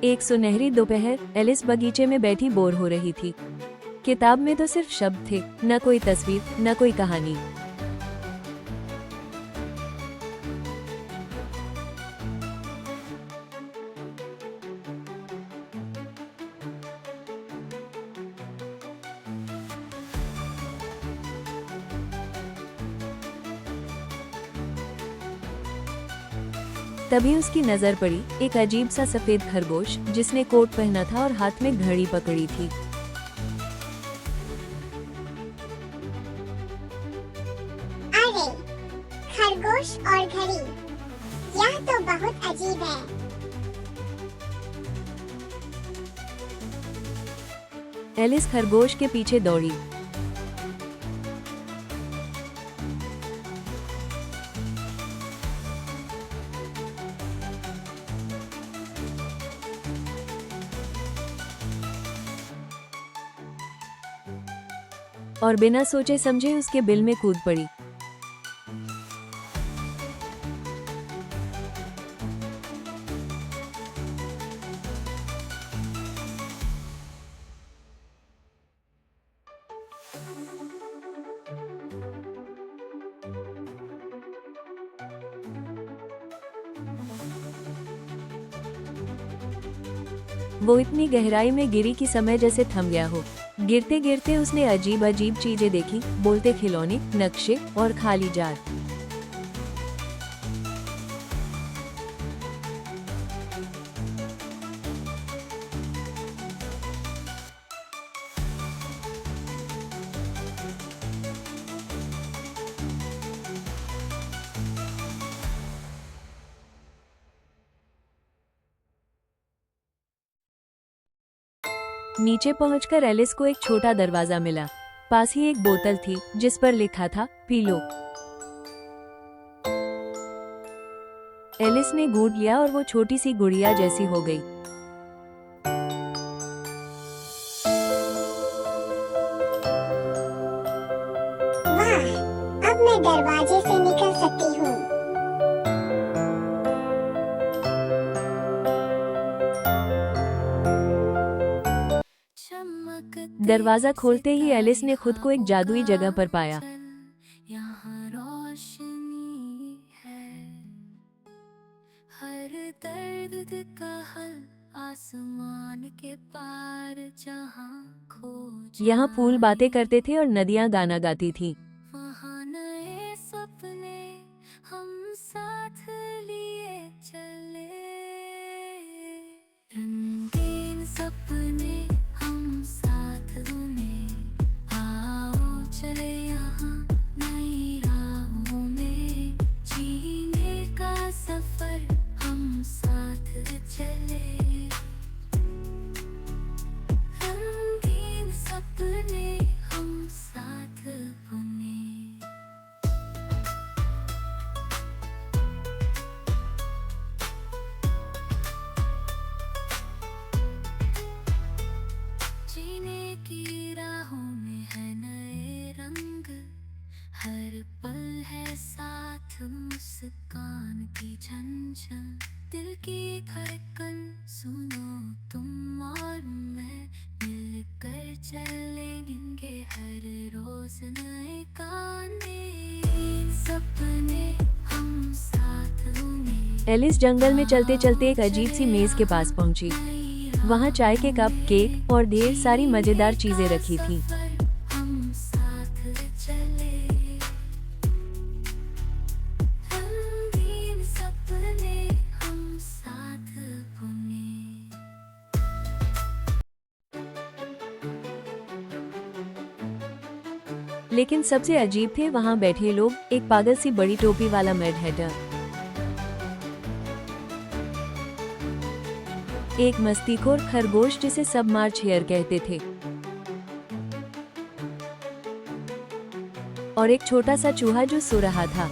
एक सुनहरी दोपहर एलिस बगीचे में बैठी बोर हो रही थी। किताब में तो सिर्फ शब्द थे, न कोई तस्वीर, न कोई कहानी। तभी उसकी नजर पड़ी एक अजीब सा सफेद खरगोश जिसने कोट पहना था और हाथ में घड़ी पकड़ी थी। अरे, खरगोश और घड़ी, यह तो बहुत अजीब है। एलिस खरगोश के पीछे दौड़ी। और बिना सोचे समझे उसके बिल में कूद पड़ी। वो इतनी गहराई में गिरी कि समय जैसे थम गया हो। गिरते गिरते उसने अजीब अजीब चीजें देखी, बोलते खिलौने, नक्शे और खाली जार। नीचे पहुंचकर एलिस को एक छोटा दरवाजा मिला। पास ही एक बोतल थी जिस पर लिखा था, पी लो। एलिस ने घूंट लिया और वो छोटी सी गुड़िया जैसी हो गई। वाह, अब मैं दरवाजे से निकल सकती हूँ। दरवाजा खोलते ही एलिस ने खुद को एक जादुई जगह पर पाया। यहाँ रोशनी है, हर दर्द का हल आसमान के पार जहाँ खोज। यहाँ फूल बातें करते थे और नदियाँ गाना गाती थी। वहाँ नए सपने हम साथ लिए चले, रंगीन सपने हम साथ बुने। आओ चले यहाँ नई राहों में, जीने का सफर हम साथ चले। रंगीन सपने हम साथ बुने। जीने की राहों में है नए रंग, हर पल है साथ मुस्कान की झंझन। दिल की धड़कन सुनो तुम और मैं, मिलकर चलेंगे हर रोज नए गाने। सपने हम साथ बुने। एलिस जंगल में चलते चलते एक अजीब सी मेज के पास पहुंची। वहाँ चाय के कप, केक और ढेर सारी मजेदार चीजें रखी थी। हम साथ चले, रंगीन सपने हम साथ बुने। लेकिन सबसे अजीब थे वहाँ बैठे लोग। एक पागल सी बड़ी टोपी वाला मैड हेटर, एक मस्तीखोर खरगोश जिसे सब मार्च हेयर कहते थे, और एक छोटा सा चूहा जो सो रहा था।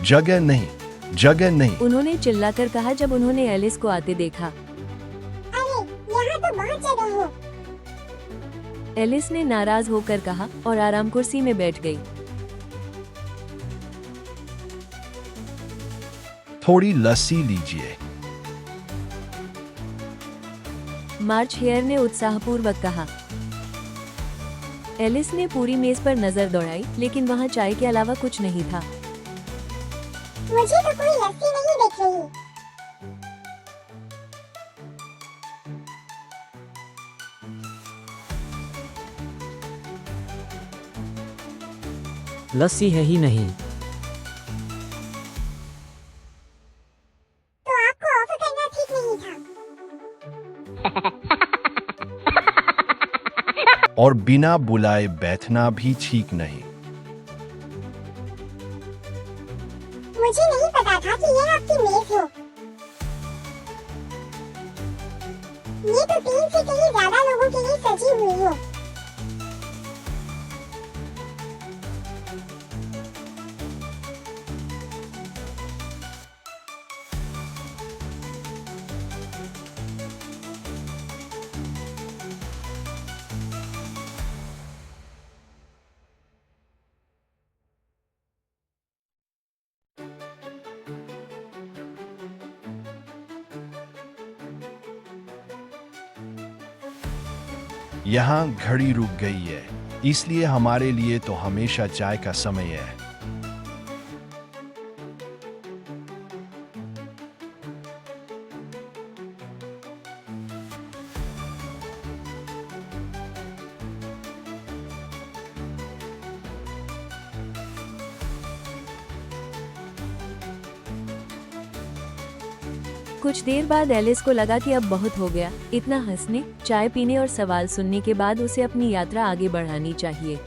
जगह नहीं, जगह नहीं। उन्होंने चिल्लाकर कहा जब उन्होंने एलिस को आते देखा। अरे, यहाँ तो बहुत जगह हो। एलिस ने नाराज होकर कहा और आराम कुर्सी में बैठ गई। थोड़ी लस्सी लीजिए। मार्च हेयर ने उत्साहपूर्वक कहा। एलिस ने पूरी मेज पर नजर दौड़ाई, लेकिन वहाँ चाय के अलावा कुछ नहीं था। मुझे तो कोई लस्सी नहीं दिख रही। लस्सी है ही नहीं। तो आपको ऑफर करना ठीक नहीं था। और बिना बुलाए बैठना भी ठीक नहीं। मुझे नहीं पता था कि ये आपकी मेज हो। ये तो 3 से कहीं ज्यादा लोगों के लिए सजी हुई हो। यहाँ घड़ी रुक गई है, इसलिए हमारे लिए तो हमेशा चाय का समय है। कुछ देर बाद एलिस को लगा कि अब बहुत हो गया। इतना हंसने, चाय पीने और सवाल सुनने के बाद उसे अपनी यात्रा आगे बढ़ानी चाहिए।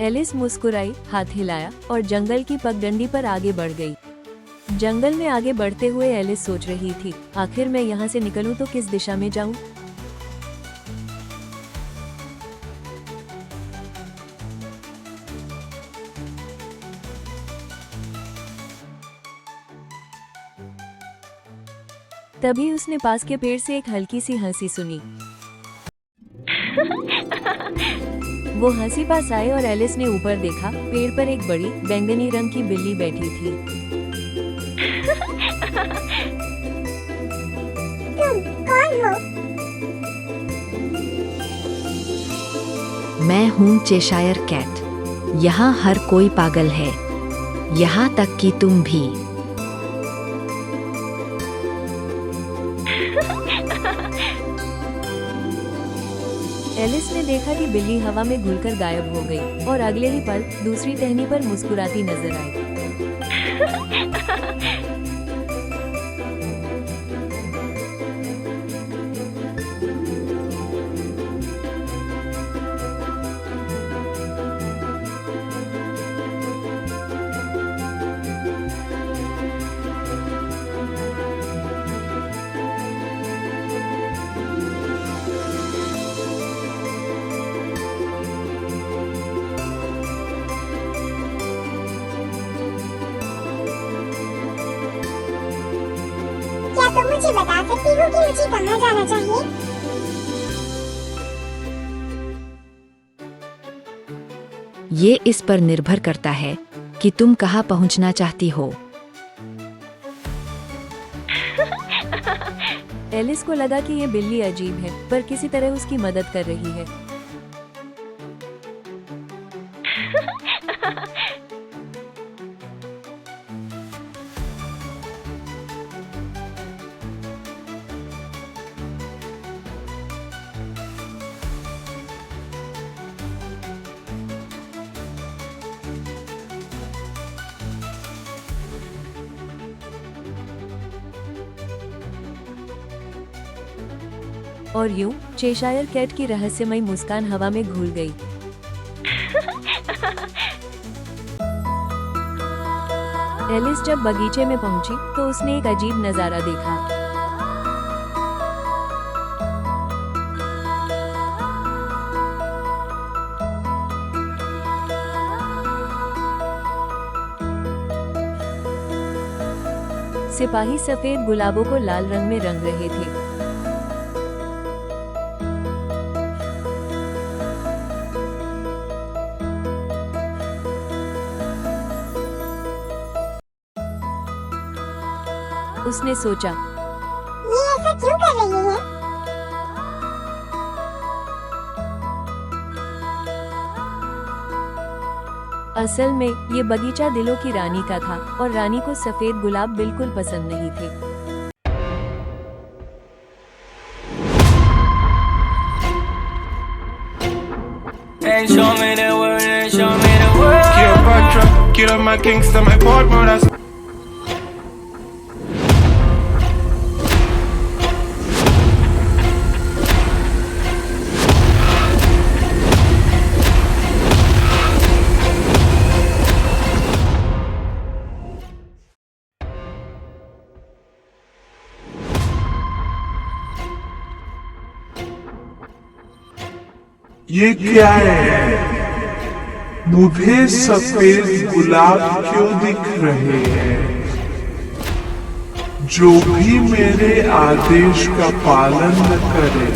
एलिस मुस्कुराई, हाथ हिलाया और जंगल की पगडंडी पर आगे बढ़ गई। जंगल में आगे बढ़ते हुए एलिस सोच रही थी, आखिर मैं यहाँ से निकलूं तो किस दिशा में जाऊं? तभी उसने पास के पेड़ से एक हल्की सी हंसी सुनी। वो हंसी पास आए और एलिस ने ऊपर देखा। पेड़ पर एक बड़ी बैंगनी रंग की बिल्ली बैठी थी। तुम कौन हो? मैं हूँ चेशायर कैट। यहाँ हर कोई पागल है, यहाँ तक कि तुम भी। एलिस ने देखा कि बिल्ली हवा में घुलकर गायब हो गई और अगले ही पल दूसरी टहनी पर मुस्कुराती नजर आई। क्या तुम मुझे बता सकती हो कि मुझे कहाँ जाना चाहिए? ये इस पर निर्भर करता है कि तुम कहाँ पहुँचना चाहती हो। एलिस को लगा कि ये बिल्ली अजीब है, पर किसी तरह उसकी मदद कर रही है। और यूं चेशायर कैट की रहस्यमयी मुस्कान हवा में घुल गई। एलिस जब बगीचे में पहुंची तो उसने एक अजीब नजारा देखा। सिपाही सफेद गुलाबों को लाल रंग में रंग रहे थे। उसने सोचा, ये ऐसा क्यों कर रही है? असल में ये बगीचा दिलों की रानी का था और रानी को सफेद गुलाब बिल्कुल पसंद नहीं थे। And show me the world, and show me the world. Cleopatra, kill up my gangster, my partner, that's ये क्या है? मुझे सफेद गुलाब क्यों दिख रहे हैं? जो भी मेरे आदेश का पालन न करे,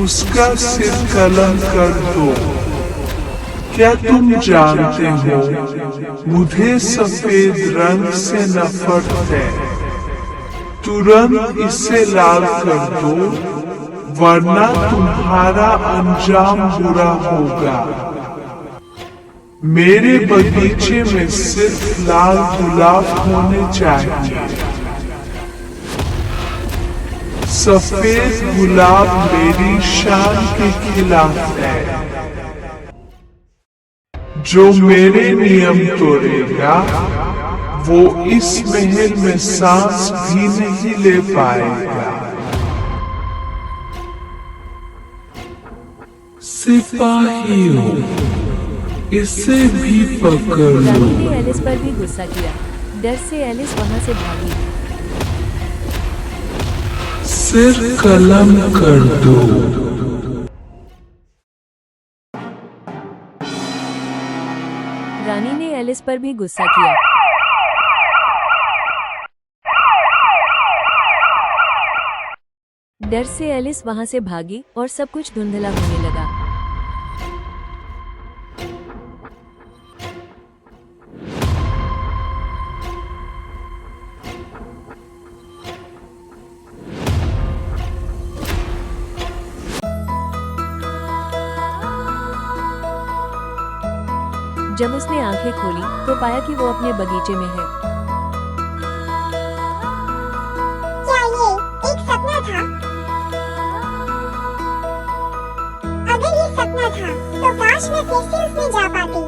उसका सिर कलम कर दो। क्या तुम जानते हो, मुझे सफेद रंग से नफरत है। तुरंत इसे लाल कर दो, वरना तुम्हारा अंजाम बुरा होगा। मेरे बगीचे में सिर्फ लाल गुलाब होने चाहिए। सफेद गुलाब मेरी शान के खिलाफ है। जो मेरे नियम तोड़ेगा, वो इस महल में सांस भी नहीं ले पाएगा। सिपाहियों, इसे भी पकड़ लो। रानी ने एलिस पर भी गुस्सा किया। डर से एलिस वहां से भागी। सिर कलम कर दो। रानी ने एलिस पर भी गुस्सा किया। डर से एलिस वहां से भागी और सब कुछ धुंधला होने लगा। जब उसने आंखें खोली तो पाया कि वो अपने बगीचे में है। क्या ये एक सपना था? अगर ये सपना था, तो काश मैं फिर से उसमें जा पाती।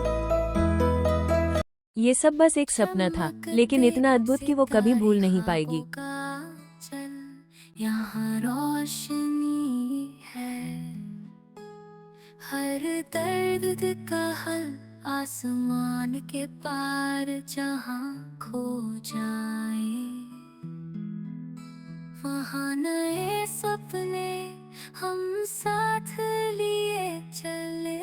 ये सब बस एक सपना था, लेकिन इतना अद्भुत कि वो कभी भूल नहीं पाएगी। यहाँ रोशनी है, हर दर्द का हल आसमान के पार जहाँ खो जाए, वहाँ नए सपने हम साथ लिए चले।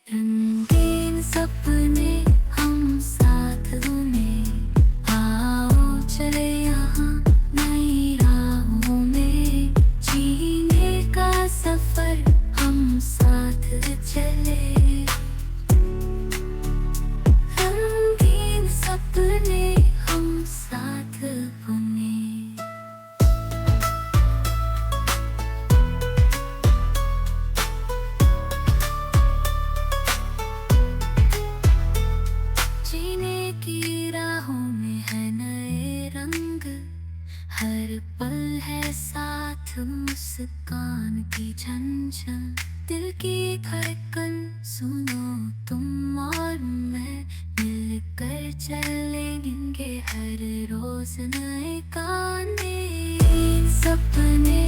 रंगीन सपने हम साथ बुने, आओ चले यहाँ नई राहों में, जीने का सफर हम साथ चले। रंगीन सपने हम साथ बुने। जीने की राहों में है नए रंग, हर पल है साथ मुस्कान की झंझन। दिल की धड़कन सुनो तुम और मैं, मिलकर चलेंगे हर रोज नए गाने। सपने